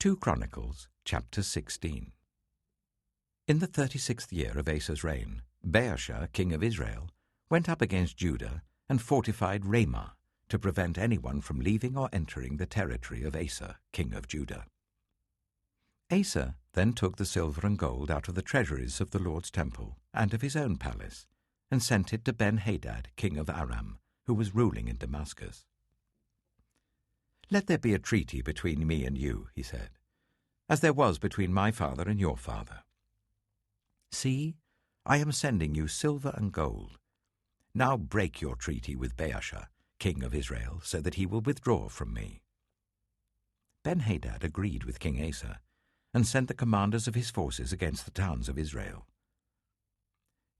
2 Chronicles, chapter 16. In the 36th year of Asa's reign, Baasha, king of Israel, went up against Judah and fortified Ramah to prevent anyone from leaving or entering the territory of Asa, king of Judah. Asa then took the silver and gold out of the treasuries of the Lord's temple and of his own palace, and sent it to Ben-Hadad, king of Aram, who was ruling in Damascus. "Let there be a treaty between me and you," he said, "as there was between my father and your father. See, I am sending you silver and gold. Now break your treaty with Baasha, king of Israel, so that he will withdraw from me." Ben-Hadad agreed with King Asa, and sent the commanders of his forces against the towns of Israel.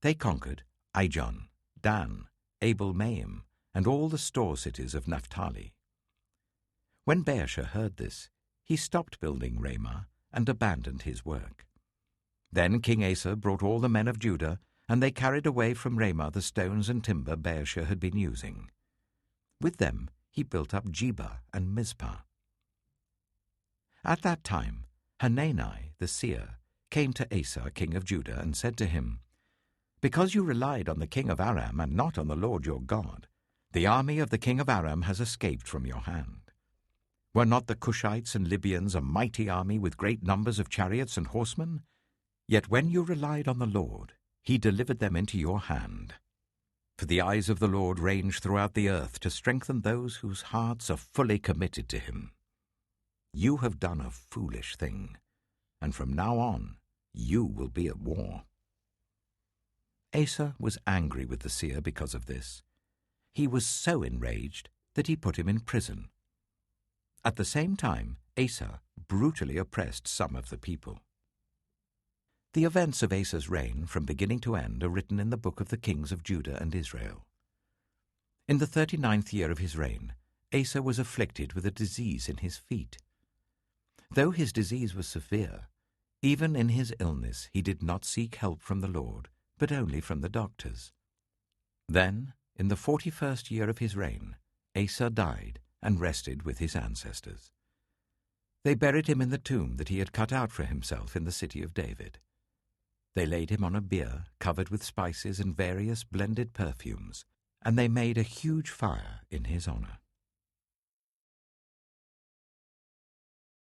They conquered Ijon, Dan, Abel-Maim, and all the store cities of Naphtali. When Baasha heard this, he stopped building Ramah and abandoned his work. Then King Asa brought all the men of Judah, and they carried away from Ramah the stones and timber Baasha had been using. With them he built up Geba and Mizpah. At that time Hanani the seer came to Asa king of Judah and said to him, "Because you relied on the king of Aram and not on the Lord your God, the army of the king of Aram has escaped from your hand. Were not the Cushites and Libyans a mighty army with great numbers of chariots and horsemen? Yet when you relied on the Lord, he delivered them into your hand. For the eyes of the Lord range throughout the earth to strengthen those whose hearts are fully committed to him. You have done a foolish thing, and from now on you will be at war." Asa was angry with the seer because of this. He was so enraged that he put him in prison. At the same time, Asa brutally oppressed some of the people. The events of Asa's reign from beginning to end are written in the book of the kings of Judah and Israel. In the 39th year of his reign, Asa was afflicted with a disease in his feet. Though his disease was severe, even in his illness he did not seek help from the Lord, but only from the doctors. Then, in the 41st year of his reign, Asa died and rested with his ancestors. They buried him in the tomb that he had cut out for himself in the city of David. They laid him on a bier covered with spices and various blended perfumes, and they made a huge fire in his honor.